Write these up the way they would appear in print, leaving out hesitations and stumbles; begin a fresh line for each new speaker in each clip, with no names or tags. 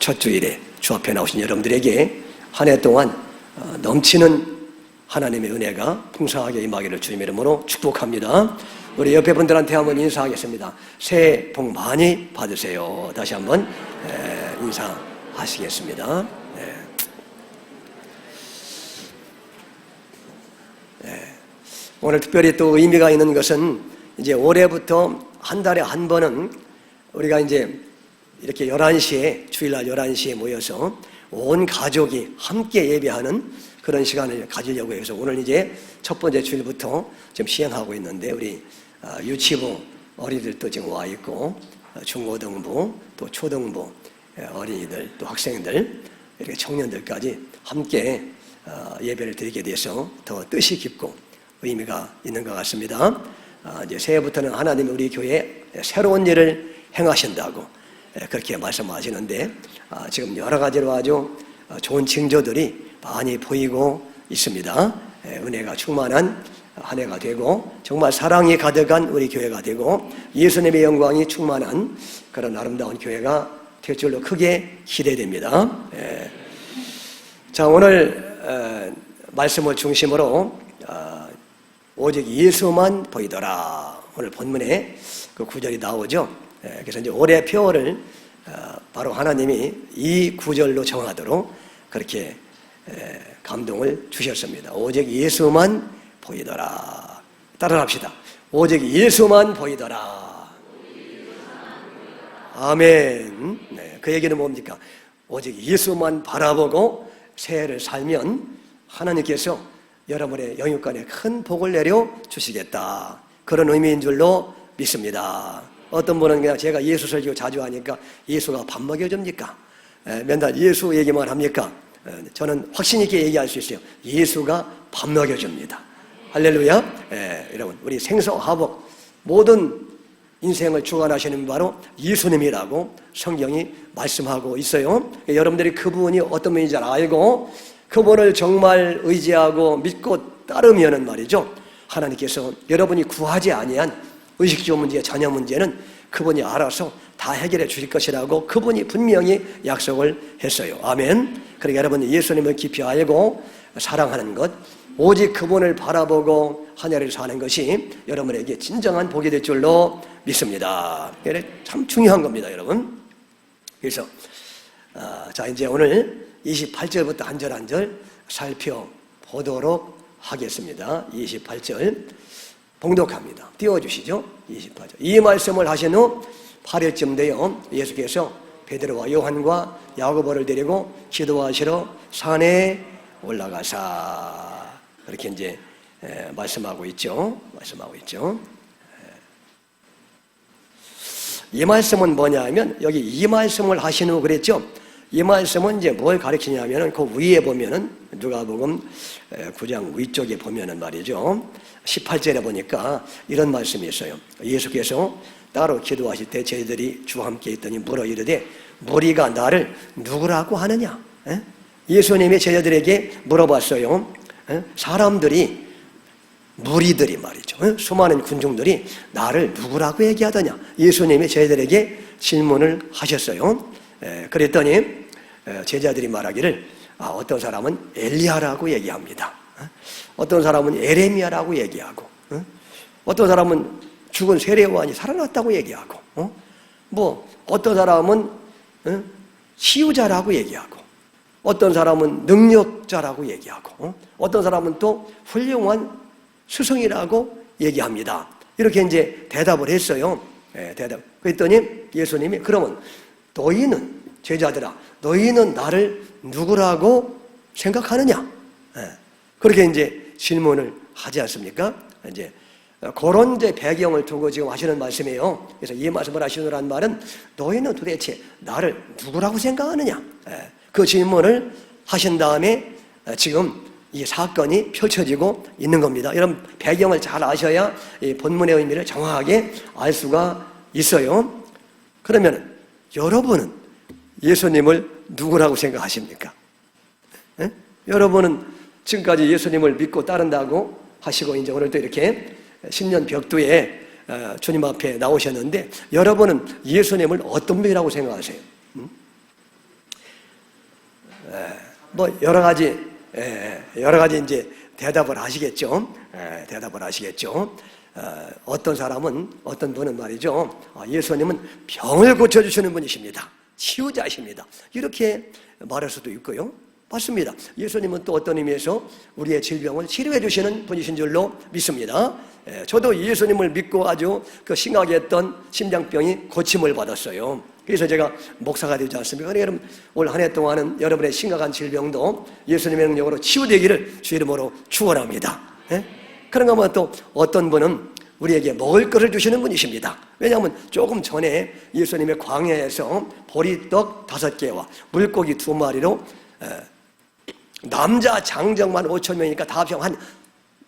첫 주일에 주 앞에 나오신 여러분들에게 한 해 동안 넘치는 하나님의 은혜가 풍성하게 임하기를 주님 이름으로 축복합니다. 우리 옆에 분들한테 한번 인사하겠습니다. 새해 복 많이 받으세요. 다시 한번 인사하시겠습니다. 오늘 특별히 또 의미가 있는 것은 이제 올해부터 한 달에 한 번은 우리가 이제 이렇게 11시에 주일날 11시에 모여서 온 가족이 함께 예배하는 그런 시간을 가지려고 해서 오늘 이제 첫 번째 주일부터 지금 시행하고 있는데 우리 유치부 어린이들도 지금 와 있고 중고등부 또 초등부 어린이들 또 학생들 이렇게 청년들까지 함께 예배를 드리게 돼서 더 뜻이 깊고 의미가 있는 것 같습니다. 이제 새해부터는 하나님이 우리 교회에 새로운 일을 행하신다고 그렇게 말씀하시는데 지금 여러 가지로 아주 좋은 징조들이 많이 보이고 있습니다. 은혜가 충만한 한 해가 되고 정말 사랑이 가득한 우리 교회가 되고 예수님의 영광이 충만한 그런 아름다운 교회가 될 줄로 크게 기대됩니다. 자, 오늘 말씀을 중심으로 오직 예수만 보이더라. 오늘 본문에 그 구절이 나오죠. 그래서 이제 올해 표어를 바로 하나님이 이 구절로 정하도록 그렇게 감동을 주셨습니다. 오직 예수만 보이더라. 따라합시다. 오직 예수만 보이더라. 아멘. 그 얘기는 뭡니까? 오직 예수만 바라보고 새해를 살면 하나님께서 여러분의 영육간에 큰 복을 내려 주시겠다. 그런 의미인 줄로 믿습니다. 어떤 분은 그냥 제가 예수 설교 자주 하니까 예수가 밥 먹여줍니까? 맨날 예수 얘기만 합니까? 저는 확신 있게 얘기할 수 있어요. 예수가 밥 먹여줍니다. 할렐루야. 여러분 우리 생사화복 모든 인생을 주관하시는 바로 예수님이라고 성경이 말씀하고 있어요. 여러분들이 그분이 어떤 분인지 잘 알고 그분을 정말 의지하고 믿고 따르면은 말이죠, 하나님께서 여러분이 구하지 아니한 의식주 문제, 자녀 문제는 그분이 알아서 다 해결해 주실 것이라고 그분이 분명히 약속을 했어요. 아멘. 그러니까 여러분 예수님을 깊이 알고 사랑하는 것, 오직 그분을 바라보고 한 해를 사는 것이 여러분에게 진정한 복이 될 줄로 믿습니다. 참 중요한 겁니다, 여러분. 그래서 자, 이제 오늘 28절부터 한 절 한 절 살펴보도록 하겠습니다. 28절 봉독합니다. 띄워주시죠. 28절. 이 말씀을 하신 후 8일쯤 되어 예수께서 베드로와 요한과 야고보를 데리고 기도하시러 산에 올라가사. 그렇게 이제 말씀하고 있죠. 이 말씀은 뭐냐 하면 여기 이 말씀을 하신 후 그랬죠. 이 말씀은 이제 뭘 가르치냐면은 그 위에 보면은 누가복음 9장 위쪽에 보면은 말이죠. 18절에 보니까 이런 말씀이 있어요. 예수께서 따로 기도하실 때 저희들이 주와 함께 있더니 물어 이르되 무리가 나를 누구라고 하느냐? 예수님이 제자들에게 물어봤어요. 사람들이 무리들이 말이죠. 수많은 군중들이 나를 누구라고 얘기하더냐? 예수님이 제자들에게 질문을 하셨어요. 그랬더니 제자들이 말하기를 어떤 사람은 엘리야라고 얘기합니다. 어떤 사람은 에레미야라고 얘기하고 어떤 사람은 죽은 세례요한이 살아났다고 얘기하고 뭐 어떤 사람은 치유자라고 얘기하고 어떤 사람은 능력자라고 얘기하고 어떤 사람은 또 훌륭한 스승이라고 얘기합니다. 이렇게 이제 대답을 했어요. 그랬더니 예수님이 그러면 너희는 제자들아, 너희는 나를 누구라고 생각하느냐? 그렇게 이제 질문을 하지 않습니까? 이제 그런 이제 배경을 두고 지금 하시는 말씀이에요. 그래서 이 말씀을 하시느라는 말은 너희는 도대체 나를 누구라고 생각하느냐? 그 질문을 하신 다음에 지금 이 사건이 펼쳐지고 있는 겁니다. 이런 배경을 잘 아셔야 이 본문의 의미를 정확하게 알 수가 있어요. 그러면 여러분은 예수님을 누구라고 생각하십니까? 여러분은 지금까지 예수님을 믿고 따른다고 하시고 이제 오늘 또 이렇게 10년 벽두에 주님 앞에 나오셨는데 여러분은 예수님을 어떤 분이라고 생각하세요? 뭐 여러 가지 이제 대답을 하시겠죠. 대답을 하시겠죠. 어떤 사람은, 어떤 분은 말이죠. 예수님은 병을 고쳐주시는 분이십니다. 치유자이십니다. 이렇게 말할 수도 있고요. 맞습니다. 예수님은 또 어떤 의미에서 우리의 질병을 치료해 주시는 분이신 줄로 믿습니다. 저도 예수님을 믿고 아주 그 심하게 했던 심장병이 고침을 받았어요. 그래서 제가 목사가 되지 않습니까? 그러니까 여러분, 올 한 해 동안은 여러분의 심각한 질병도 예수님의 능력으로 치유되기를 주 이름으로 축원합니다. 그런가 하면 또 어떤 분은 우리에게 먹을 것을 주시는 분이십니다. 왜냐하면 조금 전에 예수님의 광야에서 보리떡 5개와 물고기 2마리로 남자 장정만 5,000명이니까 다 합쳐 한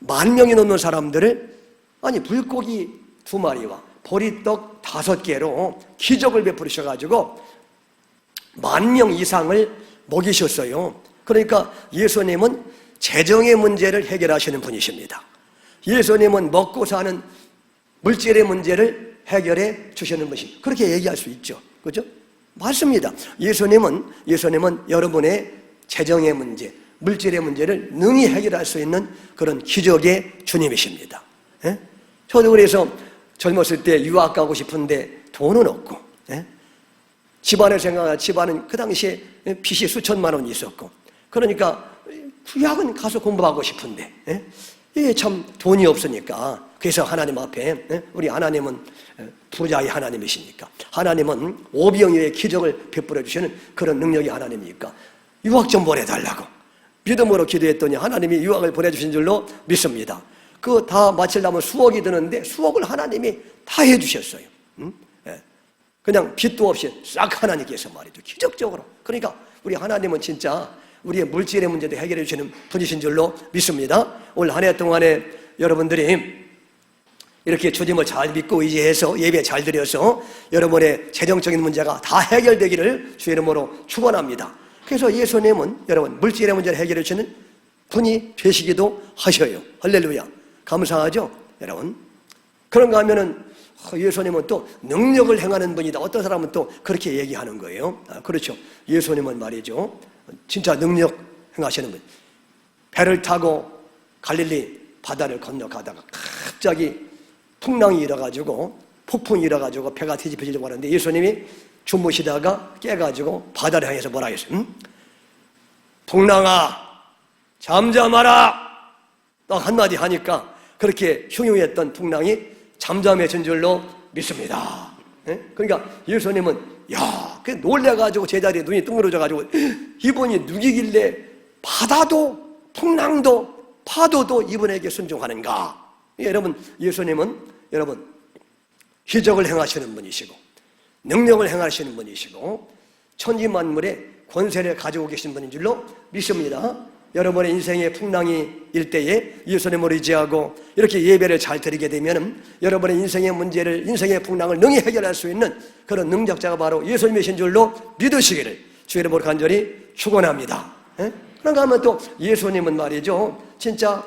10,000명이 넘는 사람들을 물고기 2마리와 보리떡 5개로 기적을 베푸셔가지고 10,000명 이상을 먹이셨어요. 그러니까 예수님은 재정의 문제를 해결하시는 분이십니다. 예수님은 먹고 사는 물질의 문제를 해결해 주시는 분이십니다. 그렇게 얘기할 수 있죠. 그죠? 맞습니다. 예수님은 여러분의 재정의 문제, 물질의 문제를 능히 해결할 수 있는 그런 기적의 주님이십니다. 저도 그래서 젊었을 때 유학 가고 싶은데 돈은 없고, 집안을 생각하면 집안은 그 당시에 빚이 수천만 원이 있었고, 그러니까 유학은 가서 공부하고 싶은데 이게 참 돈이 없으니까, 그래서 하나님 앞에, 우리 하나님은 부자의 하나님이시니까, 하나님은 오병이어의 기적을 베풀어 주시는 그런 능력의 하나님이니까 유학 좀 보내달라고 믿음으로 기도했더니 하나님이 유학을 보내주신 줄로 믿습니다. 그거 다 마치려면 수억이 드는데 수억을 하나님이 다 해주셨어요. 그냥 빚도 없이 싹 하나님께서 말이죠. 기적적으로. 그러니까 우리 하나님은 진짜 우리의 물질의 문제도 해결해 주시는 분이신 줄로 믿습니다. 올 한 해 동안에 여러분들이 이렇게 주님을 잘 믿고 의지해서 예배 잘 드려서 여러분의 재정적인 문제가 다 해결되기를 주의 이름으로 축원합니다. 그래서 예수님은 여러분 물질의 문제를 해결해 주시는 분이 되시기도 하셔요. 할렐루야. 감사하죠, 여러분. 그런가 하면은 예수님은 또 능력을 행하는 분이다. 어떤 사람은 또 그렇게 얘기하는 거예요. 그렇죠. 예수님은 말이죠, 진짜 능력 행하시는 분. 배를 타고 갈릴리 바다를 건너가다가 갑자기 풍랑이 일어가지고, 폭풍이 일어가지고 배가 뒤집혀지려고 하는데 예수님이 주무시다가 깨가지고 바다를 향해서 뭐라 했어요? 풍랑아, 잠잠하라! 딱 한마디 하니까 그렇게 흉흉했던 풍랑이 잠잠해진 줄로 믿습니다. 그러니까 예수님은 그 놀래가지고 제자리에 눈이 뜬그러져가지고 이분이 누구길래 바다도 풍랑도 파도도 이분에게 순종하는가? 여러분, 예수님은 여러분 기적을 행하시는 분이시고 능력을 행하시는 분이시고 천지만물의 권세를 가지고 계신 분인 줄로 믿습니다. 여러분의 인생의 풍랑이 일 때에 예수님을 의지하고 이렇게 예배를 잘 드리게 되면 여러분의 인생의 문제를, 인생의 풍랑을 능히 해결할 수 있는 그런 능력자가 바로 예수님이신 줄로 믿으시기를 주의 이름으로 간절히 축원합니다. 그런가 하면 또 예수님은 말이죠, 진짜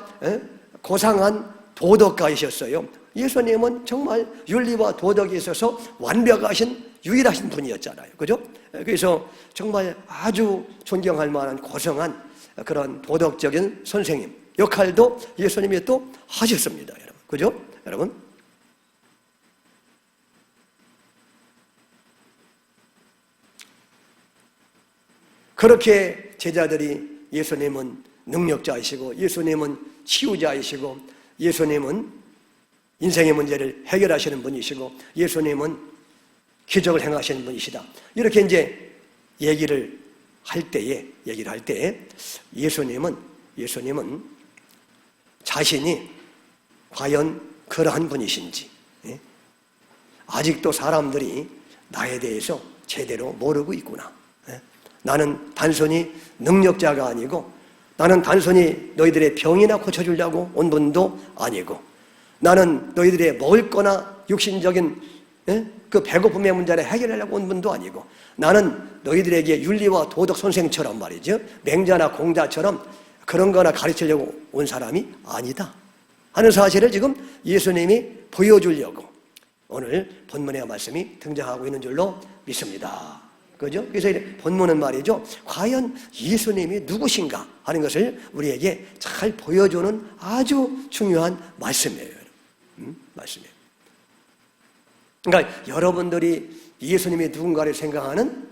고상한 도덕가이셨어요. 예수님은 정말 윤리와 도덕에 있어서 완벽하신 유일하신 분이었잖아요. 그죠? 그래서 정말 아주 존경할 만한 고상한 그런 도덕적인 선생님 역할도 예수님이 또 하셨습니다. 여러분. 그죠? 여러분. 그렇게 제자들이 예수님은 능력자이시고 예수님은 치유자이시고 예수님은 인생의 문제를 해결하시는 분이시고 예수님은 기적을 행하시는 분이시다. 이렇게 이제 얘기를 할 때에 예수님은 자신이 과연 그러한 분이신지 아직도 사람들이 나에 대해서 제대로 모르고 있구나. 나는 단순히 능력자가 아니고 나는 단순히 너희들의 병이나 고쳐주려고 온 분도 아니고 나는 너희들의 먹을 거나 육신적인 그 배고픔의 문제를 해결하려고 온 분도 아니고 나는 너희들에게 윤리와 도덕 선생처럼 말이죠, 맹자나 공자처럼 그런 거나 가르치려고 온 사람이 아니다 하는 사실을 지금 예수님이 보여주려고 오늘 본문의 말씀이 등장하고 있는 줄로 믿습니다. 그죠? 그래서 본문은 말이죠. 과연 예수님이 누구신가 하는 것을 우리에게 잘 보여주는 아주 중요한 말씀이에요. 말씀이에요. 그러니까 여러분들이 예수님이 누군가를 생각하는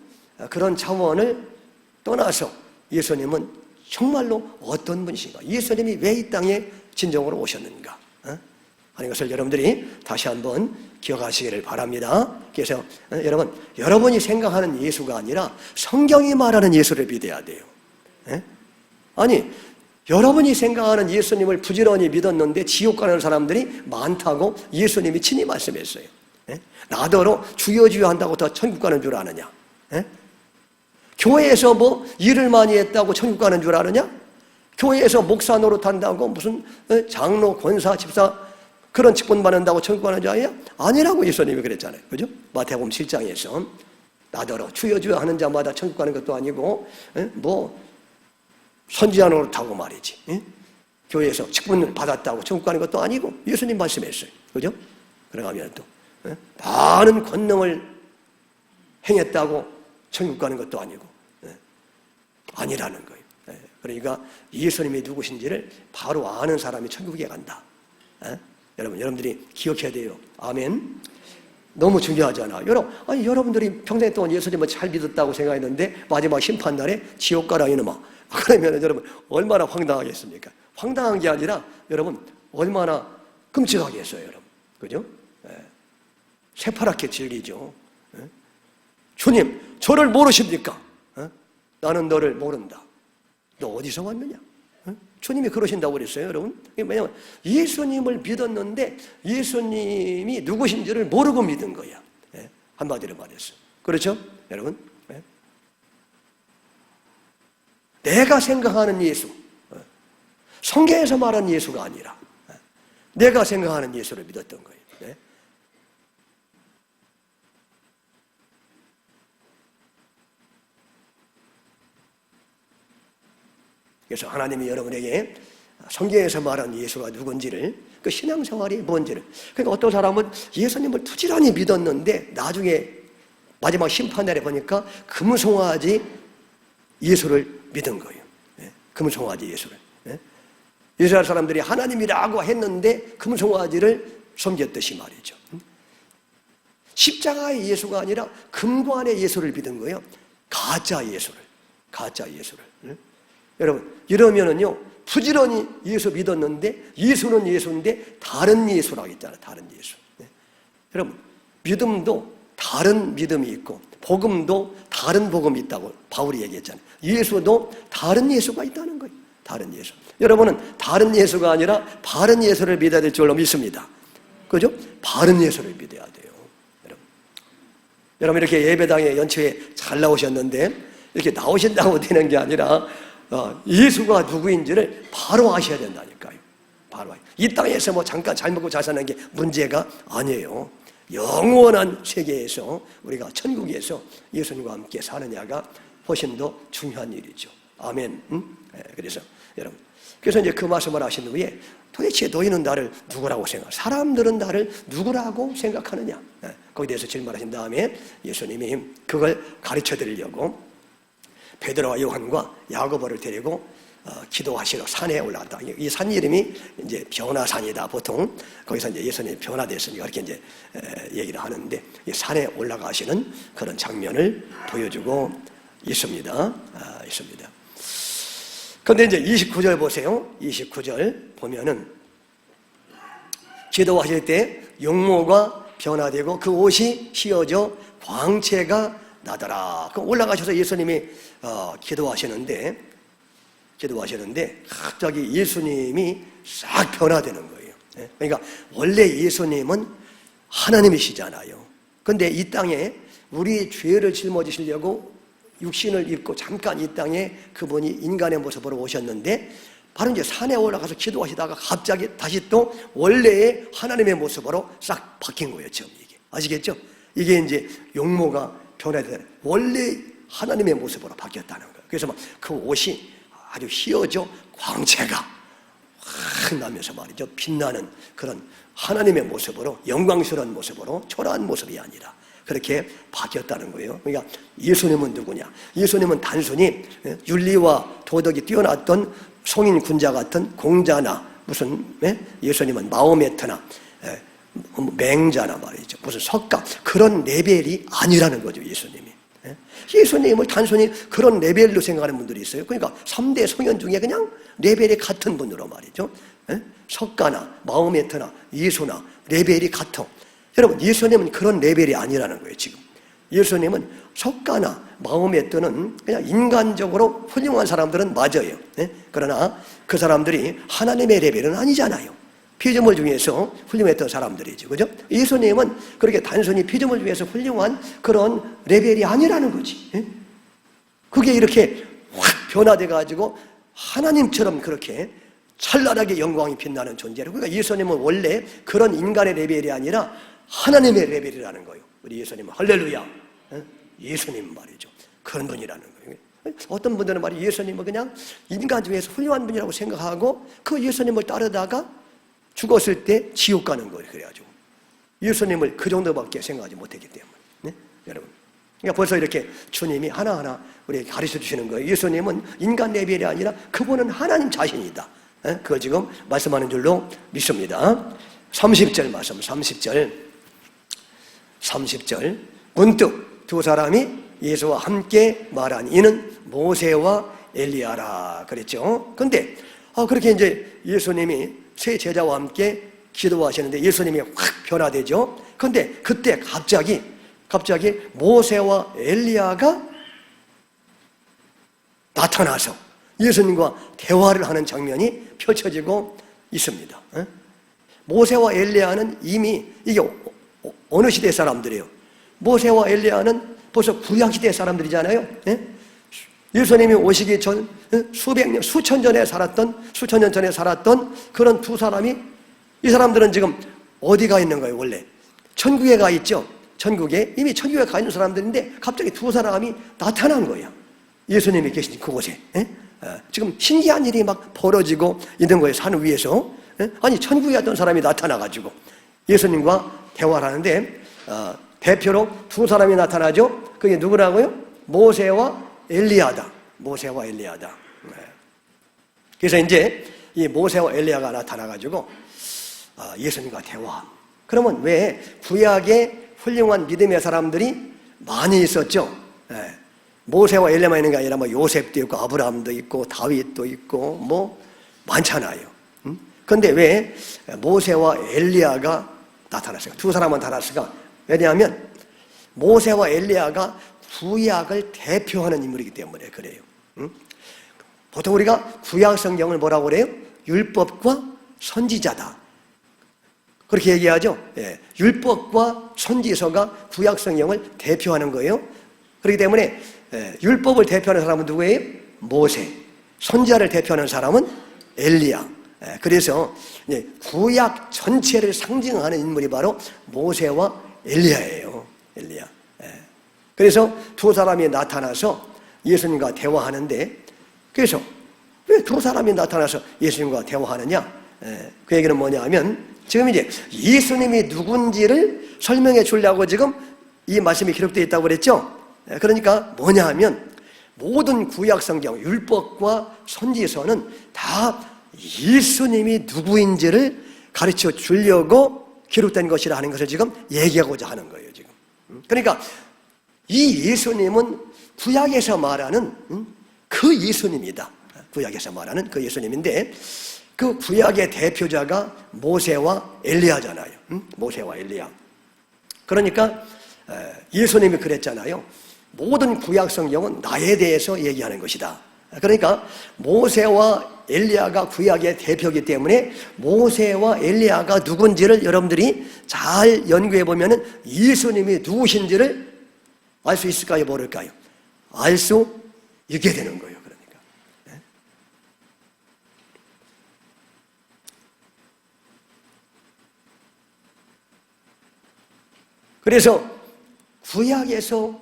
그런 차원을 떠나서 예수님은 정말로 어떤 분이신가? 예수님이 왜 이 땅에 진정으로 오셨는가? 하는 것을 여러분들이 다시 한번 기억하시기를 바랍니다. 그래서 여러분이 생각하는 예수가 아니라 성경이 말하는 예수를 믿어야 돼요. 아니, 여러분이 생각하는 예수님을 부지런히 믿었는데 지옥 가는 사람들이 많다고 예수님이 친히 말씀했어요. 나더러 주여 주여 한다고 다 천국 가는 줄 아느냐? 교회에서 뭐 일을 많이 했다고 천국 가는 줄 아느냐? 교회에서 목사 노릇한다고 무슨 장로, 권사, 집사 그런 직분 받는다고 천국 가는 줄 아느냐? 아니라고 예수님이 그랬잖아요. 그죠? 마태복음 7장에서 나더러 주여 주여 하는 자마다 천국 가는 것도 아니고 뭐 선지자 노릇하고 말이지. 교회에서 직분 받았다고 천국 가는 것도 아니고 예수님 말씀했어요. 그죠? 그러가면 또 많은 권능을 행했다고 천국 가는 것도 아니고 아니라는 거예요. 그러니까 예수님이 누구신지를 바로 아는 사람이 천국에 간다. 여러분들이 기억해야 돼요. 아멘. 너무 중요하잖아. 여러분들이 평생 동안 예수님을 잘 믿었다고 생각했는데 마지막 심판날에 지옥 가라 이놈아. 그러면 여러분 얼마나 황당하겠습니까? 황당한 게 아니라 여러분 얼마나 끔찍하겠어요, 여러분. 그죠? 새파랗게 질리죠. 주님, 저를 모르십니까? 나는 너를 모른다. 너 어디서 왔느냐? 주님이 그러신다고 그랬어요, 여러분. 왜냐하면 예수님을 믿었는데 예수님이 누구신지를 모르고 믿은 거야. 한마디로 말해서. 그렇죠, 여러분? 내가 생각하는 예수, 성경에서 말하는 예수가 아니라 내가 생각하는 예수를 믿었던 거예요. 그래서 하나님이 여러분에게 성경에서 말하는 예수가 누군지를, 그 신앙생활이 뭔지를, 그러니까 어떤 사람은 예수님을 부지런히 믿었는데 나중에 마지막 심판날에 보니까 금송아지 예수를 믿은 거예요. 금송아지 예수를. 이스라엘 사람들이 하나님이라고 했는데 금송아지를 섬겼듯이 말이죠. 십자가의 예수가 아니라 금관의 예수를 믿은 거예요. 가짜 예수를. 여러분, 이러면은요, 부지런히 예수 믿었는데, 예수는 예수인데, 다른 예수라고 했잖아요. 다른 예수. 여러분, 믿음도 다른 믿음이 있고, 복음도 다른 복음이 있다고 바울이 얘기했잖아요. 예수도 다른 예수가 있다는 거예요. 다른 예수. 여러분은 다른 예수가 아니라 바른 예수를 믿어야 될 줄로 믿습니다. 그죠? 바른 예수를 믿어야 돼요. 여러분, 이렇게 예배당에 연초에 잘 나오셨는데, 이렇게 나오신다고 되는 게 아니라, 예수가 누구인지를 바로 아셔야 된다니까요. 바로. 이 땅에서 뭐 잠깐 잘 먹고 잘 사는 게 문제가 아니에요. 영원한 세계에서 우리가 천국에서 예수님과 함께 사느냐가 훨씬 더 중요한 일이죠. 아멘. 그래서 여러분, 그래서 이제 그 말씀을 하신 후에 도대체 너희는 나를 누구라고 생각해? 사람들은 나를 누구라고 생각하느냐? 거기에 대해서 질문하신 다음에 예수님이 그걸 가르쳐 드리려고 베드로와 요한과 야고보를 데리고 기도하시러 산에 올라갔다. 이 산 이름이 이제 변화산이다. 보통 거기서 이제 예수님이 변화됐으니까 그렇게 이제 얘기를 하는데, 이 산에 올라가시는 그런 장면을 보여주고 있습니다. 있습니다. 그런데 이제 29절 보세요. 29절 보면은 기도하실 때 용모가 변화되고 그 옷이 휘어져 광채가 나더라. 그럼 올라가셔서 예수님이 기도하시는데 갑자기 예수님이 싹 변화되는 거예요. 그러니까 원래 예수님은 하나님이시잖아요. 그런데 이 땅에 우리 죄를 짊어지시려고 육신을 입고 잠깐 이 땅에 그분이 인간의 모습으로 오셨는데, 바로 이제 산에 올라가서 기도하시다가 갑자기 다시 또 원래의 하나님의 모습으로 싹 바뀐 거예요. 지금 이게 아시겠죠? 이게 이제 용모가 변화되는, 원래 하나님의 모습으로 바뀌었다는 거예요. 그래서 막 그 옷이 아주 휘어져 광채가 확 나면서 말이죠, 빛나는 그런 하나님의 모습으로, 영광스러운 모습으로, 초라한 모습이 아니라 그렇게 바뀌었다는 거예요. 그러니까 예수님은 누구냐? 예수님은 단순히 윤리와 도덕이 뛰어났던 송인 군자 같은 공자나 무슨 예수님은 마호메트나 맹자나 말이죠. 무슨 석가 그런 레벨이 아니라는 거죠. 예수님이. 예수님을 단순히 그런 레벨로 생각하는 분들이 있어요. 그러니까 3대 성현 중에 그냥 레벨이 같은 분으로 말이죠. 석가나 마호메트나 예수나 레벨이 같아. 여러분 예수님은 그런 레벨이 아니라는 거예요. 지금 예수님은 석가나 마호메트는 그냥 인간적으로 훌륭한 사람들은 맞아요. 그러나 그 사람들이 하나님의 레벨은 아니잖아요. 피조물 중에서 훌륭했던 사람들이죠. 그죠? 예수님은 그렇게 단순히 피조물 중에서 훌륭한 그런 레벨이 아니라는 거지. 그게 이렇게 확 변화돼가지고 하나님처럼 그렇게 찬란하게 영광이 빛나는 존재로. 그러니까 예수님은 원래 그런 인간의 레벨이 아니라 하나님의 레벨이라는 거예요. 우리 예수님은 할렐루야. 예수님 말이죠. 그런 분이라는 거예요. 어떤 분들은 말이 예수님은 그냥 인간 중에서 훌륭한 분이라고 생각하고 그 예수님을 따르다가 죽었을 때 지옥 가는 거예요. 그래가지고 예수님을 그 정도밖에 생각하지 못했기 때문에. 네? 여러분. 그러니까 벌써 이렇게 주님이 하나하나 우리에게 가르쳐 주시는 거예요. 예수님은 인간 레벨이 아니라 그분은 하나님 자신이다. 그걸 지금 말씀하는 줄로 믿습니다. 30절 말씀, 30절. 문득 두 사람이 예수와 함께 말한 이는 모세와 엘리야라 그랬죠. 그런데 그렇게 이제 예수님이 세 제자와 함께 기도하시는데 예수님이 확 변화되죠. 그런데 그때 갑자기 모세와 엘리야가 나타나서 예수님과 대화를 하는 장면이 펼쳐지고 있습니다. 모세와 엘리야는 이미 이게 어느 시대 사람들이에요? 모세와 엘리야는 벌써 구약 시대 사람들이잖아요. 예수님이 오시기 전 수천 년 전에 살았던 그런 두 사람이 이 사람들은 지금 어디가 있는 거예요? 원래 천국에 가 있죠. 이미 천국에 가 있는 사람들인데 갑자기 두 사람이 나타난 거예요. 예수님이 계신 그곳에. 지금 신기한 일이 막 벌어지고 있는 거예요. 산 위에서. 아니 천국에 있던 사람이 나타나가지고 예수님과 대화를 하는데 대표로 두 사람이 나타나죠. 그게 누구라고요? 모세와 엘리야다. 그래서 이제 이 모세와 엘리야가 나타나가지고 예수님과 대화. 그러면 왜 구약에 훌륭한 믿음의 사람들이 많이 있었죠? 모세와 엘리야만 있는 게 아니라 뭐 요셉도 있고 아브라함도 있고 다윗도 있고 뭐 많잖아요. 그런데 왜 모세와 엘리야가 나타났을까? 두 사람만 나타났을까? 왜냐하면 모세와 엘리야가 구약을 대표하는 인물이기 때문에 그래요. 보통 우리가 구약 성경을 뭐라고 그래요? 율법과 선지자다. 그렇게 얘기하죠. 율법과 선지서가 구약 성경을 대표하는 거예요. 그렇기 때문에 율법을 대표하는 사람은 누구예요? 모세. 선지자를 대표하는 사람은 엘리야. 그래서 구약 전체를 상징하는 인물이 바로 모세와 엘리야예요. 엘리야. 그래서 두 사람이 나타나서 예수님과 대화하는데, 그래서 왜 두 사람이 나타나서 예수님과 대화하느냐? 그 얘기는 뭐냐 하면 지금 이제 예수님이 누군지를 설명해 주려고 지금 이 말씀이 기록되어 있다고 그랬죠? 그러니까 뭐냐 하면 모든 구약 성경, 율법과 선지서는 다 예수님이 누구인지를 가르쳐 주려고 기록된 것이라 하는 것을 지금 얘기하고자 하는 거예요, 지금. 그러니까 이 예수님은 구약에서 말하는 그 예수님이다. 구약에서 말하는 그 예수님인데 그 구약의 대표자가 모세와 엘리야잖아요. 모세와 엘리야. 그러니까 예수님이 그랬잖아요. 모든 구약 성경은 나에 대해서 얘기하는 것이다. 그러니까 모세와 엘리야가 구약의 대표이기 때문에 모세와 엘리야가 누군지를 여러분들이 잘 연구해 보면은 예수님이 누구신지를 알 수 있을까요? 모를까요? 알 수 있게 되는 거예요. 그러니까. 그래서 구약에서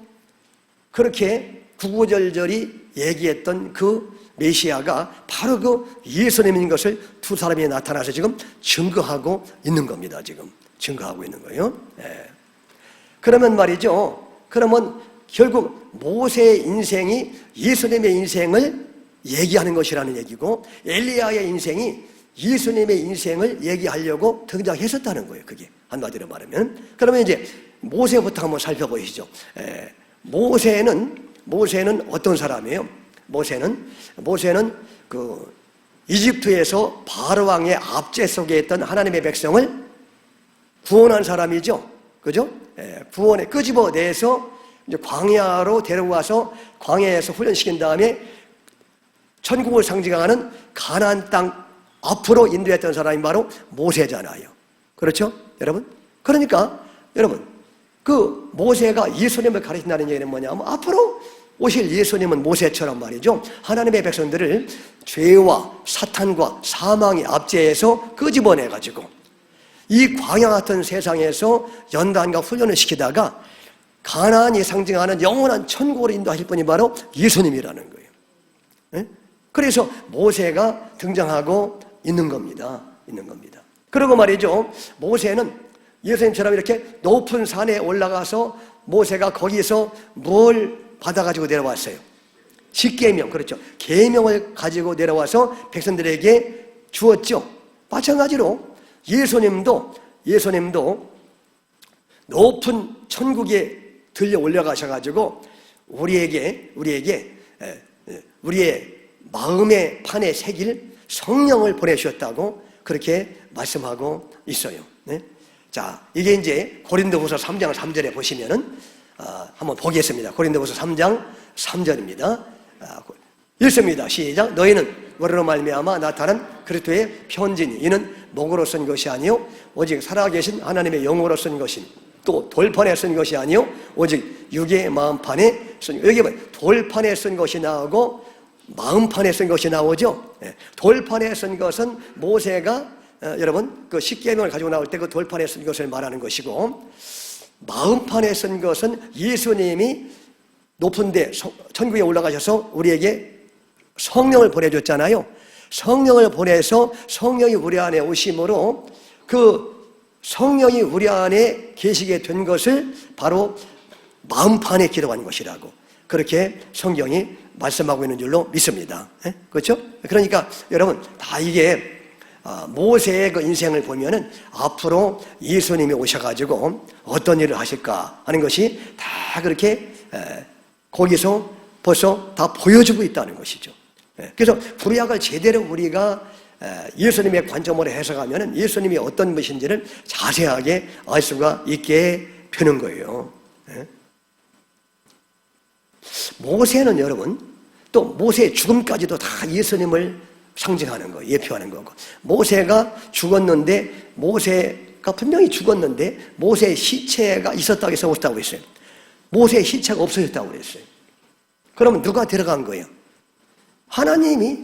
그렇게 구구절절히 얘기했던 그 메시아가 바로 그 예수님인 것을 두 사람이 나타나서 지금 증거하고 있는 겁니다. 지금 증거하고 있는 거예요. 그러면 말이죠. 그러면 결국 모세의 인생이 예수님의 인생을 얘기하는 것이라는 얘기고, 엘리야의 인생이 예수님의 인생을 얘기하려고 등장했었다는 거예요. 그게 한마디로 말하면. 그러면 이제 모세부터 한번 살펴보시죠. 모세는 어떤 사람이에요? 모세는 그 이집트에서 바로 왕의 압제 속에 있던 하나님의 백성을 구원한 사람이죠. 그죠? 구원에 끄집어내서 이제 광야로 데려와서 광야에서 훈련시킨 다음에 천국을 상징하는 가나안 땅 앞으로 인도했던 사람이 바로 모세잖아요. 그렇죠? 여러분? 그러니까 여러분, 그 모세가 예수님을 가르친다는 얘기는 뭐냐면, 앞으로 오실 예수님은 모세처럼 말이죠, 하나님의 백성들을 죄와 사탄과 사망의 압제에서 끄집어내가지고 이 광야 같은 세상에서 연단과 훈련을 시키다가 가나안이 상징하는 영원한 천국으로 인도하실 분이 바로 예수님이라는 거예요. 그래서 모세가 등장하고 있는 겁니다. 그리고 말이죠, 모세는 예수님처럼 이렇게 높은 산에 올라가서 모세가 거기서 뭘 받아가지고 내려왔어요? 십계명, 그렇죠. 계명을 가지고 내려와서 백성들에게 주었죠. 마찬가지로 예수님도 높은 천국에 들려 올라가셔가지고 우리의 마음의 판에 새길 성령을 보내주셨다고 그렇게 말씀하고 있어요. 네? 자, 이게 이제 고린도후서 3장 3절에 보시면은 한번 보겠습니다. 고린도후서 3장 3절입니다. 읽습니다. 시작. 너희는 우리로 말미암아 나타난 그리스도의 편지니 이는 목으로 쓴 것이 아니요 오직 살아계신 하나님의 영으로 쓴 것이니 또 돌판에 쓴 것이 아니요 오직 육의 마음판에 쓴, 여기 돌판에 쓴 것이 나오고 마음판에 쓴 것이 나오죠. 돌판에 쓴 것은 모세가 여러분 그 십계명을 가지고 나올 때 그 돌판에 쓴 것을 말하는 것이고, 마음판에 쓴 것은 예수님이 높은 데 천국에 올라가셔서 우리에게 성령을 보내줬잖아요. 성령을 보내서 성령이 우리 안에 오심으로 그 성령이 우리 안에 계시게 된 것을 바로 마음판에 기록한 것이라고 그렇게 성경이 말씀하고 있는 줄로 믿습니다. 그렇죠? 그러니까 여러분 다 이게 모세의 그 인생을 보면은 앞으로 예수님이 오셔가지고 어떤 일을 하실까 하는 것이 다 그렇게 거기서 벌써 다 보여주고 있다는 것이죠. 그래서 구약을 제대로 우리가 예수님의 관점으로 해석하면은 예수님이 어떤 분이신지를 자세하게 알 수가 있게 되는 거예요. 모세는 여러분 또 모세의 죽음까지도 다 예수님을 상징하는 거, 예표하는 거고, 모세가 죽었는데 모세가 분명히 죽었는데 모세의 시체가 있었다고 해서 없다고 했어요. 모세의 시체가 없어졌다고 그랬어요. 그러면 누가 데려간 거예요? 하나님이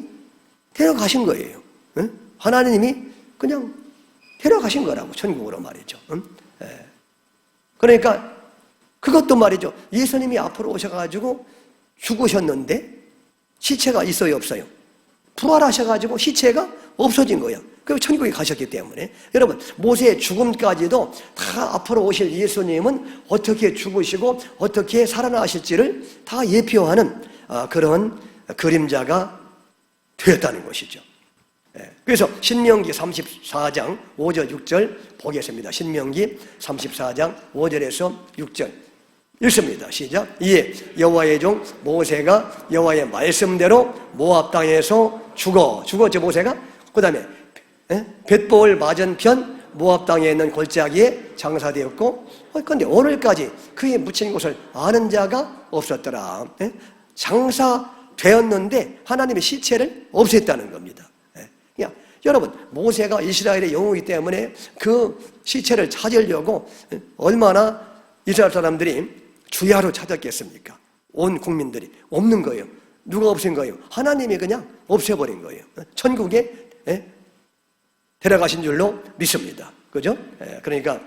데려가신 거예요. 응? 하나님이 그냥 데려가신 거라고, 천국으로 말이죠. 응? 그러니까 그것도 말이죠. 예수님이 앞으로 오셔가지고 죽으셨는데 시체가 있어요, 없어요? 부활하셔가지고 시체가 없어진 거예요. 그리고 천국에 가셨기 때문에 여러분 모세의 죽음까지도 다 앞으로 오실 예수님은 어떻게 죽으시고 어떻게 살아나실지를 다 예표하는 그런 그림자가 되었다는 것이죠. 그래서 신명기 34장 5절 6절 보겠습니다. 신명기 34장 5절에서 6절 읽습니다. 시작. 이에 여호와의 종 모세가 여호와의 말씀대로 모압 땅에서 죽었죠 모세가. 그 다음에 벳볼 맞은편 모압 땅에 있는 골짜기에 장사되었고, 그런데 오늘까지 그의 묻힌 곳을 아는 자가 없었더라. 장사되었는데 하나님의 시체를 없앴다는 겁니다. 여러분 모세가 이스라엘의 영웅이기 때문에 그 시체를 찾으려고 얼마나 이스라엘 사람들이 주야로 찾았겠습니까? 온 국민들이 없는 거예요. 누가 없앤 거예요? 하나님이 그냥 없애버린 거예요. 천국에 데려가신 줄로 믿습니다. 그죠? 그러니까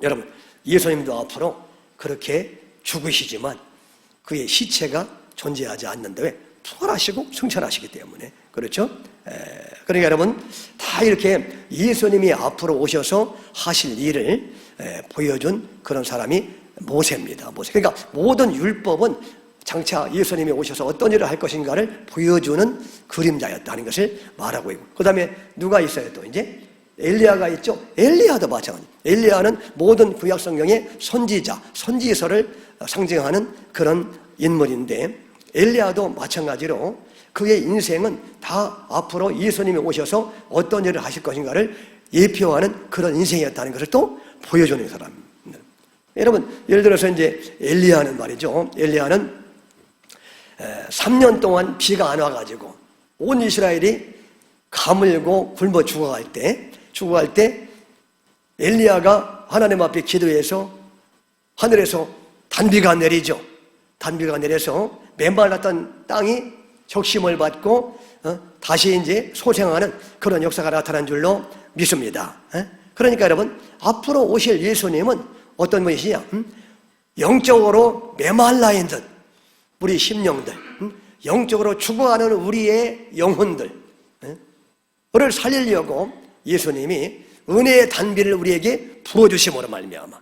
여러분 예수님도 앞으로 그렇게 죽으시지만 그의 시체가 존재하지 않는데 왜? 부활하시고 승천하시기 때문에. 그렇죠? 그러니까 여러분 다 이렇게 예수님이 앞으로 오셔서 하실 일을 보여준 그런 사람이 모세입니다. 모세. 그러니까 모든 율법은 장차 예수님이 오셔서 어떤 일을 할 것인가를 보여주는 그림자였다는 것을 말하고 있고, 그 다음에 누가 있어요? 또 이제 엘리야가 있죠. 엘리야도 마찬가지. 엘리야는 모든 구약 성경의 선지자, 선지서를 상징하는 그런 인물인데, 엘리야도 마찬가지로 그의 인생은 다 앞으로 예수님이 오셔서 어떤 일을 하실 것인가를 예표하는 그런 인생이었다는 것을 또 보여주는 사람입니다. 여러분, 예를 들어서 이제 엘리야는 말이죠. 엘리야는 3년 동안 비가 안 와가지고 온 이스라엘이 가물고 굶어 죽어갈 때 엘리야가 하나님 앞에 기도해서 하늘에서 단비가 내리죠. 단비가 내려서 메말랐던 땅이 적심을 받고 다시 이제 소생하는 그런 역사가 나타난 줄로 믿습니다. 그러니까 여러분, 앞으로 오실 예수님은 어떤 분이시냐? 영적으로 메말라 있는 우리 심령들, 영적으로 죽어가는 우리의 영혼들을 살리려고 예수님이 은혜의 단비를 우리에게 부어주심으로 말미암아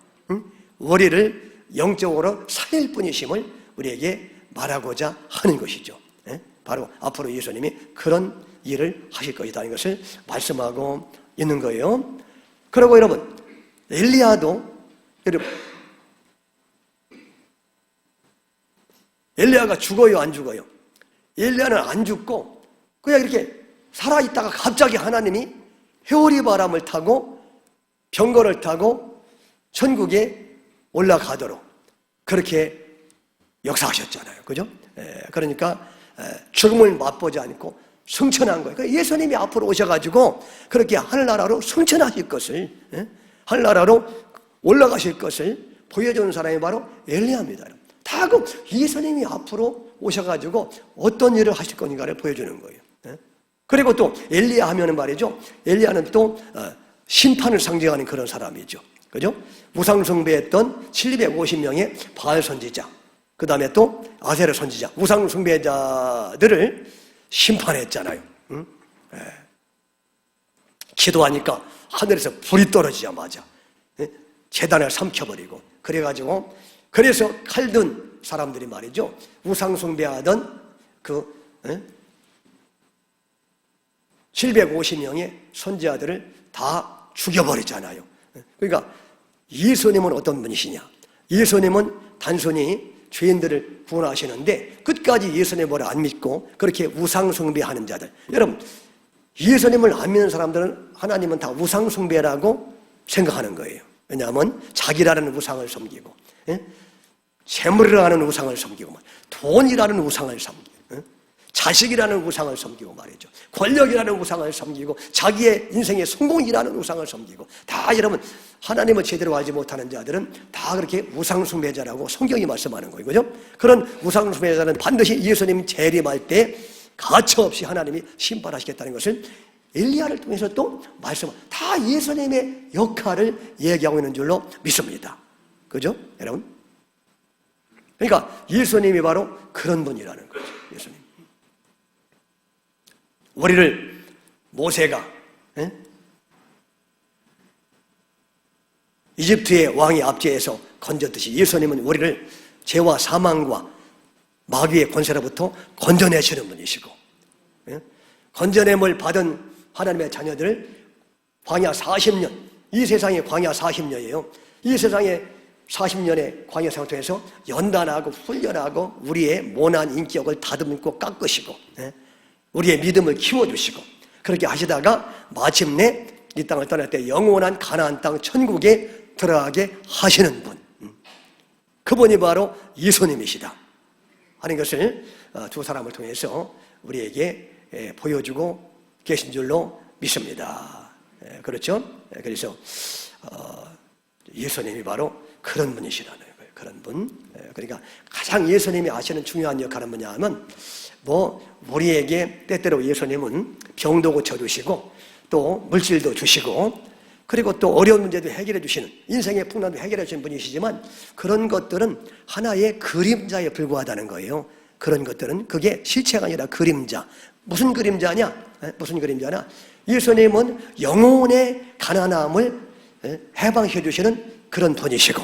우리를 영적으로 살릴 분이심을 우리에게 말하고자 하는 것이죠. 바로 앞으로 예수님이 그런 일을 하실 것이라는 것을 말씀하고 있는 거예요. 그리고 여러분, 엘리야도, 여러분, 엘리야가 죽어요, 안 죽어요? 엘리야는 안 죽고 그냥 이렇게 살아있다가 갑자기 하나님이 회오리 바람을 타고 병거를 타고 천국에 올라가도록 그렇게 역사하셨잖아요. 그죠? 그러니까 죽음을 맛보지 않고 승천한 거예요. 그러니까 예수님이 앞으로 오셔가지고 그렇게 하늘나라로 승천하실 것을, 하늘나라로 올라가실 것을 보여주는 사람이 바로 엘리야입니다. 다 그 예수님이 앞으로 오셔가지고 어떤 일을 하실 건가를 보여주는 거예요. 그리고 또 엘리야 하면은 말이죠. 엘리야는 또 심판을 상징하는 그런 사람이죠. 그죠? 우상숭배했던 750명의 바알 선지자, 그 다음에 또 아세라 선지자, 우상숭배자들을 심판했잖아요. 기도하니까 하늘에서 불이 떨어지자마자 제단을 삼켜버리고, 그래서 칼든 사람들이 말이죠, 우상숭배하던 그 750명의 선지자들을 다 죽여버리잖아요. 그러니까 예수님은 어떤 분이시냐? 예수님은 단순히 죄인들을 구원하시는데 끝까지 예수님을 안 믿고 그렇게 우상숭배하는 자들, 여러분, 예수님을 안 믿는 사람들은 하나님은 다 우상숭배라고 생각하는 거예요. 왜냐하면 자기라는 우상을 섬기고, 재물이라는 우상을 섬기고, 돈이라는 우상을 섬기고, 자식이라는 우상을 섬기고 말이죠. 권력이라는 우상을 섬기고, 자기의 인생의 성공이라는 우상을 섬기고, 다 여러분, 하나님을 제대로 알지 못하는 자들은 다 그렇게 우상숭배자라고 성경이 말씀하는 거예요. 그죠? 그런 우상숭배자는 반드시 예수님 재림할 때 가차없이 하나님이 심판하시겠다는 것을 엘리야를 통해서 또 다 예수님의 역할을 얘기하고 있는 줄로 믿습니다. 그죠? 여러분? 그러니까 예수님이 바로 그런 분이라는 거죠. 예수님. 우리를 모세가 이집트의 왕의 압제에서 건졌듯이 예수님은 우리를 죄와 사망과 마귀의 권세로부터 건져내시는 분이시고, 건져냄을 받은 하나님의 자녀들을 광야 40년, 이 세상의 광야 40년이에요. 이 세상의 40년의 광야 생활 통해서 연단하고 훈련하고 우리의 모난 인격을 다듬고 깎으시고, 우리의 믿음을 키워주시고, 그렇게 하시다가 마침내 이 땅을 떠날 때 영원한 가나안 땅 천국에 들어가게 하시는 분, 그분이 바로 예수님이시다 하는 것을 두 사람을 통해서 우리에게 보여주고 계신 줄로 믿습니다. 그렇죠? 그래서 예수님이 바로 그런 분이시라는 거예요. 그런 분. 그러니까 가장 예수님이 하시는 중요한 역할은 뭐냐 하면, 우리에게 때때로 예수님은 병도 고쳐주시고 또 물질도 주시고 그리고 또 어려운 문제도 해결해 주시는, 인생의 풍랑도 해결해 주시는 분이시지만, 그런 것들은 하나의 그림자에 불과하다는 거예요. 그런 것들은 그게 실체가 아니라 그림자. 무슨 그림자냐? 무슨 그림자냐? 예수님은 영혼의 가난함을 해방해 주시는 그런 분이시고,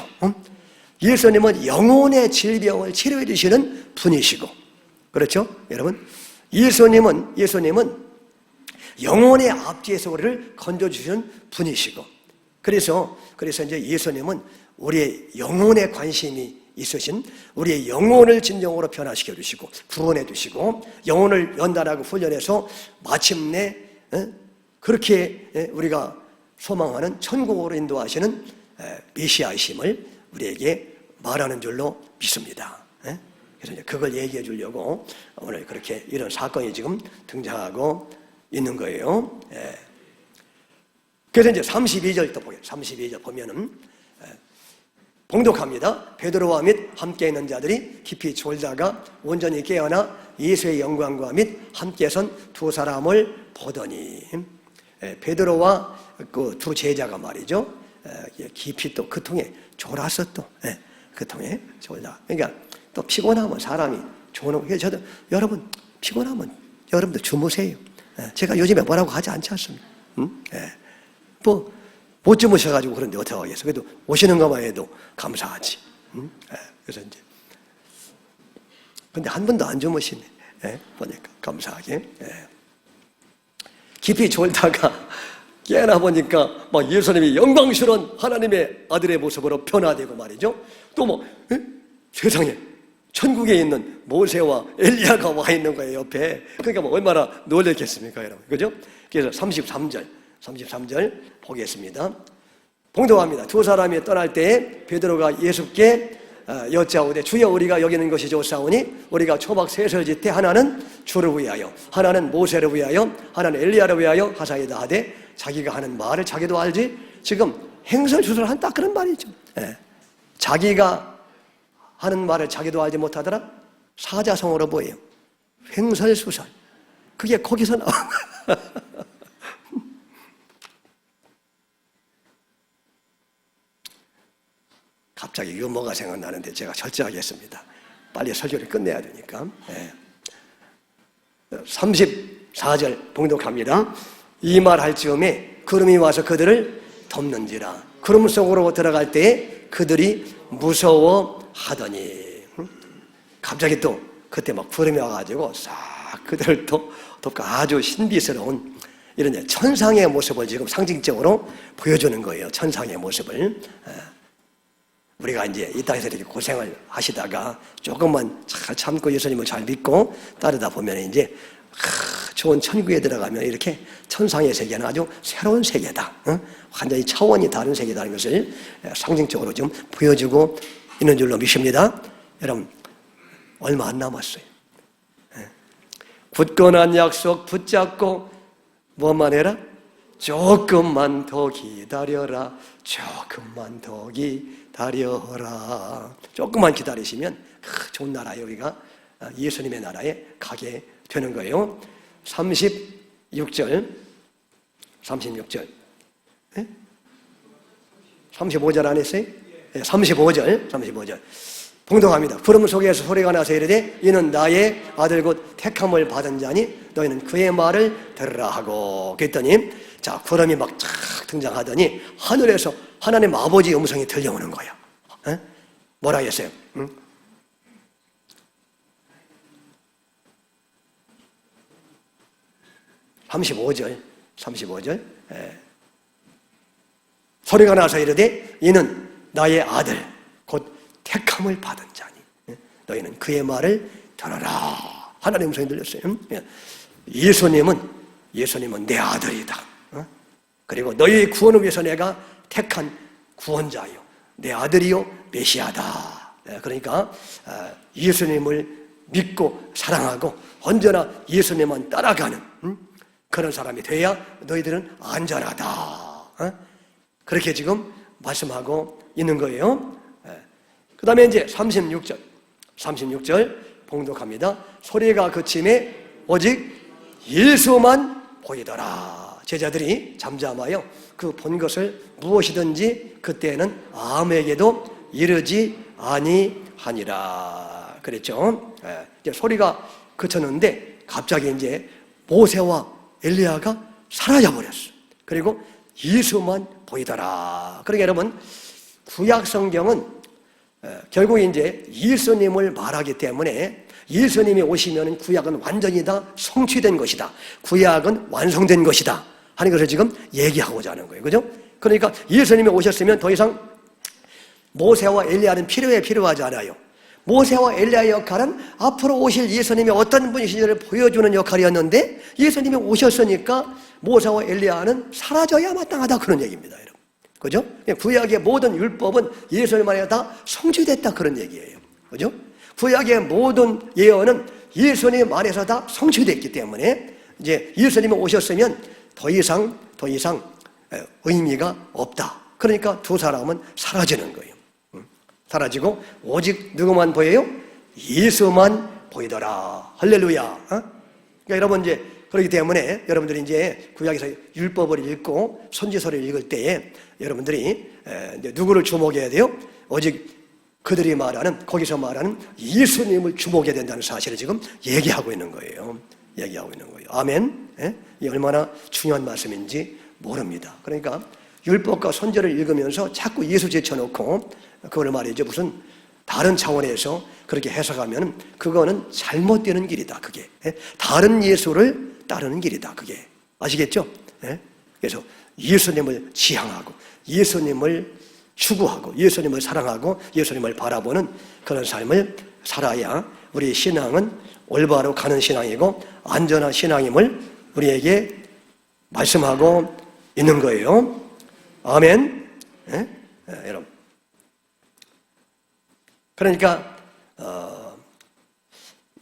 예수님은 영혼의 질병을 치료해 주시는 분이시고, 그렇죠? 여러분, 예수님은 영혼의 앞뒤에서 우리를 건져주시는 분이시고, 그래서 이제 예수님은 우리의 영혼에 관심이 있으신, 우리의 영혼을 진정으로 변화시켜 주시고 구원해 주시고 영혼을 연단하고 훈련해서 마침내 그렇게 우리가 소망하는 천국으로 인도하시는 메시아이심을 우리에게 말하는 줄로 믿습니다. 그래서 이제 그걸 얘기해 주려고 오늘 그렇게 이런 사건이 지금 등장하고 있는 거예요. 그래서 이제 32절 또 보게요. 32절 보면은 봉독합니다. 베드로와 및 함께 있는 자들이 깊이 졸다가 온전히 깨어나 예수의 영광과 및 함께 선 두 사람을 보더니, 베드로와 그 두 제자가 말이죠, 깊이 또 그 통에 졸았어. 또 그 통에 졸다. 그러니까 또 피곤하면 사람이 조는 거. 저도 여러분 피곤하면 여러분들 주무세요. 제가 요즘에 뭐라고 하지 않지 않습니까? 뭐 못 주무셔가지고 그런데 어떻게 하겠어? 그래도 오시는 것만 해도 감사하지. 그래서 이제 근데 한 번도 안 주무시네. 보니까 감사하게. 깊이 졸다가 깨어나 보니까 막 예수님이 영광스러운 하나님의 아들의 모습으로 변화되고 말이죠. 또 뭐 세상에 천국에 있는 모세와 엘리야가 와 있는 거예요, 옆에. 그러니까 뭐 얼마나 놀랬겠습니까, 여러분. 그죠? 그래서 33절 보겠습니다. 봉독합니다. 두 사람이 떠날 때에 베드로가 예수께 여짜오되 주여 우리가 여기는 것이 좋사오니 우리가 초막 셋을 짓되 하나는 주를 위하여 하나는 모세를 위하여 하나는 엘리야를 위하여 하사이다 하되 자기가 하는 말을 자기도 알지. 지금 행설수설 한다 그런 말이죠. 자기가 하는 말을 자기도 알지 못하더라. 사자성어로 보여요. 횡설수설. 그게 거기서 나와. 갑자기 유머가 생각나는데 제가 절제하겠습니다. 빨리 설교를 끝내야 되니까. 34절 봉독합니다. 이 말 할 즈음에 구름이 와서 그들을 덮는지라. 구름 속으로 들어갈 때에 그들이 무서워하더니, 갑자기 또 그때 막 구름이 와가지고 싹 그들을 또 덮고 아주 신비스러운 이런 천상의 모습을 지금 상징적으로 보여주는 거예요. 천상의 모습을. 우리가 이제 이 땅에서 이렇게 고생을 하시다가 조금만 잘 참고 예수님을 잘 믿고 따르다 보면 이제 좋은 천국에 들어가면 이렇게 천상의 세계는 아주 새로운 세계다. 완전히 차원이 다른 세계다는 것을 상징적으로 좀 보여주고 있는 줄로 믿습니다. 여러분, 얼마 안 남았어요. 굳건한 약속 붙잡고 뭐만 해라? 조금만 더 기다려라. 조금만 더 기다려라. 조금만 기다리시면 좋은 나라, 여기가 예수님의 나라에 가게 되는 거예요. 36절 35절 안 했어요? 35절 봉독합니다. 구름 속에서 소리가 나서 이르되 이는 나의 아들 곧 택함을 받은 자니 너희는 그의 말을 들으라 하고. 그랬더니 자, 구름이 막 쫙 등장하더니 하늘에서 하나님 아버지 음성이 들려오는 거예요. 뭐라 했어요? 35절 소리가 나서 이르되 이는 나의 아들 곧 택함을 받은 자니 너희는 그의 말을 들어라. 하나님 음성이 들렸어요. 예수님은 내 아들이다. 그리고 너희의 구원을 위해서 내가 택한 구원자요, 내 아들이요 메시아다. 그러니까 예수님을 믿고 사랑하고 언제나 예수님만 따라가는 그런 사람이 돼야 너희들은 안전하다. 그렇게 지금 말씀하고 있는 거예요. 그 다음에 이제 36절 봉독합니다. 소리가 그침에 오직 예수만 보이더라. 제자들이 잠잠하여 그 본 것을 무엇이든지 그때는 아무에게도 이르지 아니하니라 그랬죠. 이제 소리가 그쳤는데 갑자기 이제 모세와 엘리야가 사라져 버렸어. 그리고 예수만 보이더라. 그러니까 여러분, 구약 성경은 결국 이제 예수님을 말하기 때문에 예수님이 오시면 구약은 완전히 다 성취된 것이다. 구약은 완성된 것이다 하는 것을 지금 얘기하고자 하는 거예요. 그죠? 그러니까 예수님이 오셨으면 더 이상 모세와 엘리야는 필요하지 않아요. 모세와 엘리야의 역할은 앞으로 오실 예수님이 어떤 분이신지를 보여주는 역할이었는데 예수님이 오셨으니까 모세와 엘리야는 사라져야 마땅하다 그런 얘기입니다. 여러분. 그죠? 구약의 모든 율법은 예수님 안에 다 성취됐다 그런 얘기예요. 그죠? 구약의 모든 예언은 예수님 안에서 다 성취됐기 때문에 이제 예수님이 오셨으면 더 이상 의미가 없다. 그러니까 두 사람은 사라지는 거예요. 사라지고 오직 누구만 보여요? 예수만 보이더라. 할렐루야. 그러니까 여러분 이제 그렇기 때문에 여러분들이 이제 구약에서 율법을 읽고 선지서를 읽을 때에 여러분들이 이제 누구를 주목해야 돼요? 오직 그들이 말하는 거기서 말하는 예수님을 주목해야 된다는 사실을 지금 얘기하고 있는 거예요. 얘기하고 있는 거예요. 아멘. 이 얼마나 중요한 말씀인지 모릅니다. 그러니까 율법과 선지를 읽으면서 자꾸 예수 제쳐놓고 그걸 말이죠 무슨 다른 차원에서 그렇게 해석하면 그거는 잘못되는 길이다. 그게 다른 예수를 따르는 길이다. 그게 아시겠죠? 그래서 예수님을 지향하고 예수님을 추구하고 예수님을 사랑하고 예수님을 바라보는 그런 삶을 살아야 우리의 신앙은 올바로 가는 신앙이고 안전한 신앙임을 우리에게 말씀하고 있는 거예요. 아멘. 여러분. 그러니까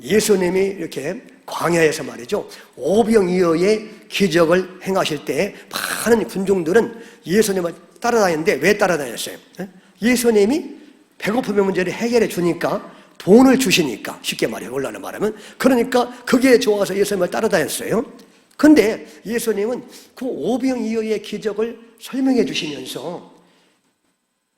예수님이 이렇게 광야에서 말이죠 오병이어의 기적을 행하실 때 많은 군중들은 예수님을 따라다녔는데 왜 따라다녔어요? 예수님이 배고픔의 문제를 해결해 주니까 돈을 주시니까 쉽게 말해요. 원래는 말하면 그러니까 그게 좋아서 예수님을 따라다녔어요. 근데 예수님은 그 오병이어의 기적을 설명해 주시면서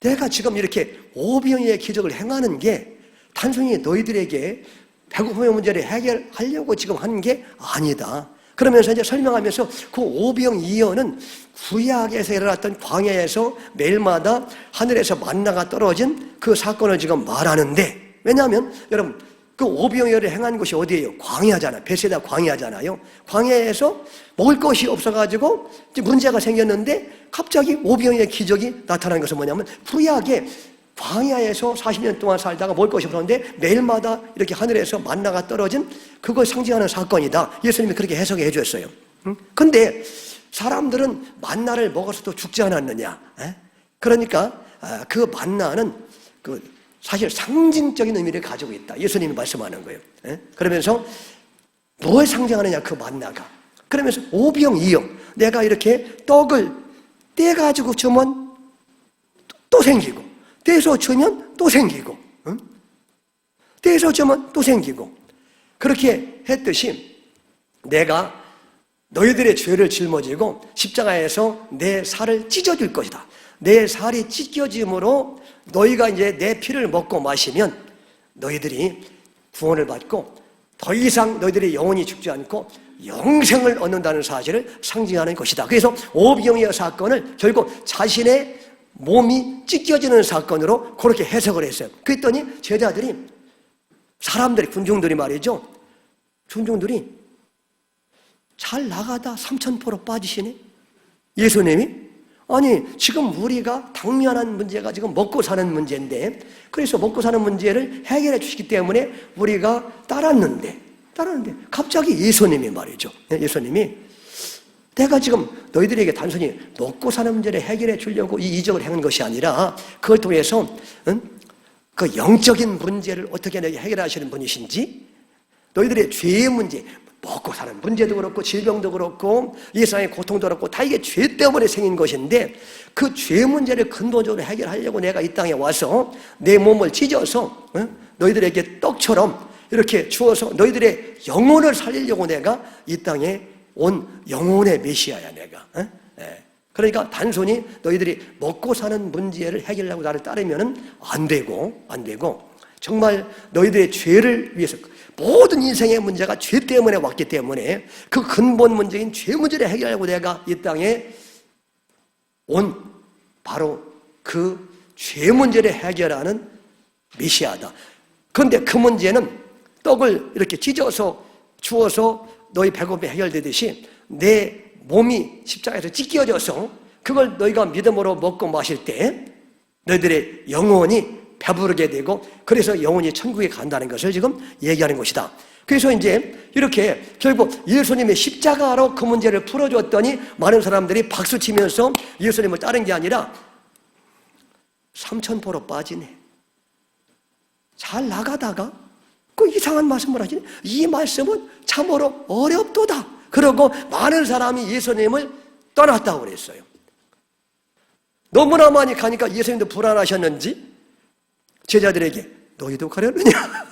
내가 지금 이렇게 오병이어의 기적을 행하는 게 단순히 너희들에게 배고픔의 문제를 해결하려고 지금 하는 게 아니다. 그러면서 이제 설명하면서 그 오병이어는 구약에서 일어났던 광야에서 매일마다 하늘에서 만나가 떨어진 그 사건을 지금 말하는데 왜냐하면 여러분 그 오병이어를 행한 곳이 어디예요? 광야잖아요. 베세다 광야잖아요. 광야에서 먹을 것이 없어가지고 문제가 생겼는데 갑자기 오병이어의 기적이 나타난 것은 뭐냐면 구약에 광야에서 40년 동안 살다가 먹을 것이 없었는데 매일마다 이렇게 하늘에서 만나가 떨어진 그걸 상징하는 사건이다. 예수님이 그렇게 해석해 주셨어요. 근데 사람들은 만나를 먹어서도 죽지 않았느냐? 그러니까 그 만나는 사실 상징적인 의미를 가지고 있다. 예수님이 말씀하는 거예요. 그러면서 뭘 상징하느냐 그 만나가. 그러면서 오병이어 내가 이렇게 떡을 떼가지고 주면 또 생기고 떼서 주면 또 생기고 떼서 주면 또 생기고 그렇게 했듯이 내가 너희들의 죄를 짊어지고 십자가에서 내 살을 찢어줄 것이다. 내 살이 찢겨짐으로 너희가 이제 내 피를 먹고 마시면 너희들이 구원을 받고 더 이상 너희들의 영혼이 죽지 않고 영생을 얻는다는 사실을 상징하는 것이다. 그래서 오병이어 사건을 결국 자신의 몸이 찢겨지는 사건으로 그렇게 해석을 했어요. 그랬더니 제자들이 사람들이 군중들이 말이죠. 군중들이 잘 나가다 3,000% 빠지시네. 예수님이 아니 지금 우리가 당면한 문제가 지금 먹고 사는 문제인데 그래서 먹고 사는 문제를 해결해 주시기 때문에 우리가 따랐는데 갑자기 예수님이 말이죠. 예수님이 내가 지금 너희들에게 단순히 먹고 사는 문제를 해결해 주려고 이 이적을 행한 것이 아니라 그걸 통해서 그 영적인 문제를 어떻게 해결하시는 분이신지 너희들의 죄의 문제 먹고 사는 문제도 그렇고 질병도 그렇고 이 세상의 고통도 그렇고 다 이게 죄 때문에 생긴 것인데 그 죄 문제를 근본적으로 해결하려고 내가 이 땅에 와서 내 몸을 찢어서 너희들에게 떡처럼 이렇게 주어서 너희들의 영혼을 살리려고 내가 이 땅에 온 영혼의 메시아야 내가. 그러니까 단순히 너희들이 먹고 사는 문제를 해결하려고 나를 따르면 안 되고 정말 너희들의 죄를 위해서 모든 인생의 문제가 죄 때문에 왔기 때문에 그 근본 문제인 죄 문제를 해결하려고 내가 이 땅에 온 바로 그 죄 문제를 해결하는 메시아다. 그런데 그 문제는 떡을 이렇게 찢어서 주어서 너희 배고픔이 해결되듯이 내 몸이 십자가에서 찢겨져서 그걸 너희가 믿음으로 먹고 마실 때 너희들의 영혼이 배부르게 되고 그래서 영혼이 천국에 간다는 것을 지금 얘기하는 것이다. 그래서 이제 이렇게 결국 예수님의 십자가로 그 문제를 풀어줬더니 많은 사람들이 박수치면서 예수님을 따른 게 아니라 삼천포로 빠지네. 잘 나가다가 그 이상한 말씀을 하시네. 이 말씀은 참으로 어렵도다. 그러고 많은 사람이 예수님을 떠났다고 그랬어요. 너무나 많이 가니까 예수님도 불안하셨는지 제자들에게 너희도 가려느냐?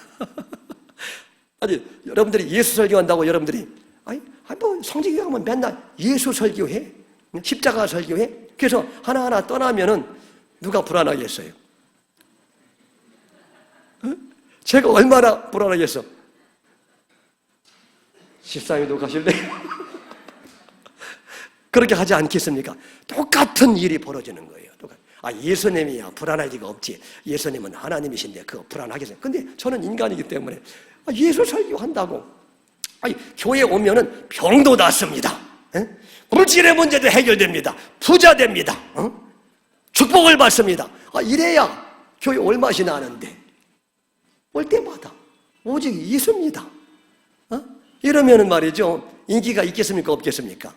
아니 여러분들이 예수 설교한다고 여러분들이 뭐 성지교회 가면 맨날 예수 설교해? 십자가 설교해? 그래서 하나하나 떠나면은 누가 불안하겠어요? 제가 얼마나 불안하겠어? 집사님도 가실래요? 그렇게 하지 않겠습니까? 똑같은 일이 벌어지는 거예요. 예수님이야 불안할 리가 없지. 예수님은 하나님이신데 그거 불안하겠어요. 근데 저는 인간이기 때문에 예수 설교한다고 교회 오면은 병도 낫습니다. 물질의 문제도 해결됩니다. 부자 됩니다. 축복을 받습니다. 이래야 교회 올 맛이 나는데 올 때마다 오직 예수입니다. 이러면은 말이죠 인기가 있겠습니까 없겠습니까?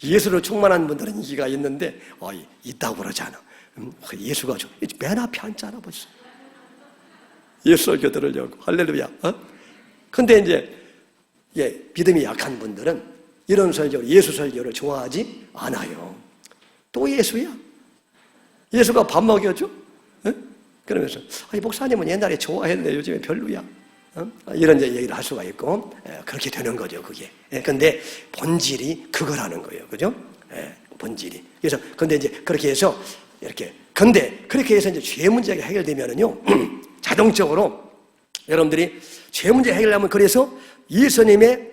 예수로 충만한 분들은 인기가 있는데 있다고 그러잖아. 예수가 좀 맨 앞에 앉잖아 벌써. 예수 설교 들으려고 할렐루야. 근데 이제 믿음이 약한 분들은 이런 설교, 예수 설교를 좋아하지 않아요. 또 예수야? 예수가 밥 먹여줘? 그러면서 목사님은 옛날에 좋아했는데 요즘에 별로야. 이런 얘기를 할 수가 있고 그렇게 되는 거죠 그게. 근데 본질이 그거라는 거예요, 그죠? 본질이. 그래서 근데 이제 그렇게 해서 이렇게 근데 그렇게 해서 이제 죄 문제가 해결되면은요 자동적으로 여러분들이 죄 문제 해결하면 그래서 예수님의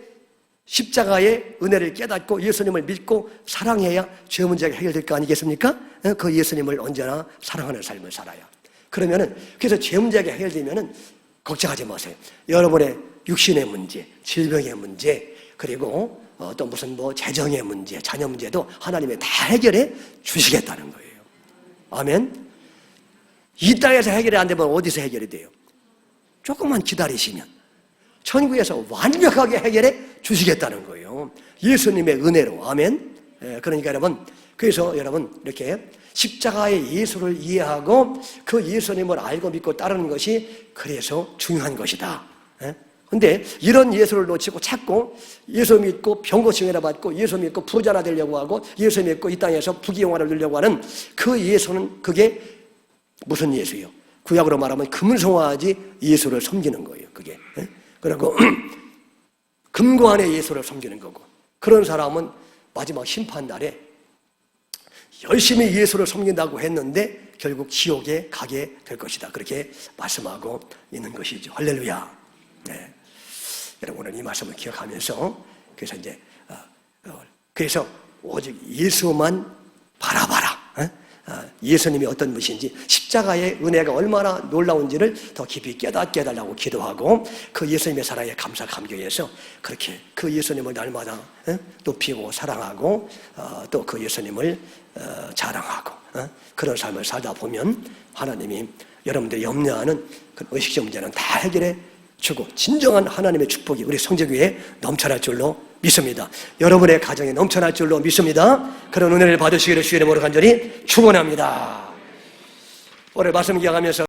십자가의 은혜를 깨닫고 예수님을 믿고 사랑해야 죄 문제가 해결될 거 아니겠습니까? 그 예수님을 언제나 사랑하는 삶을 살아야. 그러면은 그래서 죄 문제가 해결되면은 걱정하지 마세요. 여러분의 육신의 문제, 질병의 문제, 그리고 또 무슨 재정의 문제, 자녀 문제도 하나님이 다 해결해 주시겠다는 거예요. 아멘. 이 땅에서 해결이 안 되면 어디서 해결이 돼요? 조금만 기다리시면 천국에서 완벽하게 해결해 주시겠다는 거예요. 예수님의 은혜로. 아멘. 그러니까 여러분, 그래서 여러분 이렇게 십자가의 예수를 이해하고 그 예수님을 알고 믿고 따르는 것이 그래서 중요한 것이다. 근데 이런 예수를 놓치고 찾고 예수 믿고 병고침이나 받고 예수 믿고 부자나 되려고 하고 예수 믿고 이 땅에서 부귀영화를 누리려고 하는 그 예수는 그게 무슨 예수예요? 구약으로 말하면 금송아지 예수를 섬기는 거예요. 그게. 그리고 금고 안에 예수를 섬기는 거고 그런 사람은 마지막 심판날에 열심히 예수를 섬긴다고 했는데 결국 지옥에 가게 될 것이다. 그렇게 말씀하고 있는 것이죠. 할렐루야. 네. 여러분 오늘 이 말씀을 기억하면서 그래서 이제 그래서 오직 예수만 바라봐라. 예수님이 어떤 분이신지 십자가의 은혜가 얼마나 놀라운지를 더 깊이 깨닫게 해달라고 기도하고 그 예수님의 사랑에 감사 감격해서 그렇게 그 예수님을 날마다 높이고 사랑하고 또 그 예수님을 자랑하고 그런 삶을 살다 보면 하나님이 여러분들이 염려하는 그 의식적 문제는 다 해결해 주고 진정한 하나님의 축복이 우리 성지교회에 넘쳐날 줄로 믿습니다. 여러분의 가정에 넘쳐날 줄로 믿습니다. 그런 은혜를 받으시기를 주의 이름으로 간절히 축원합니다. 오늘 말씀 기억하면서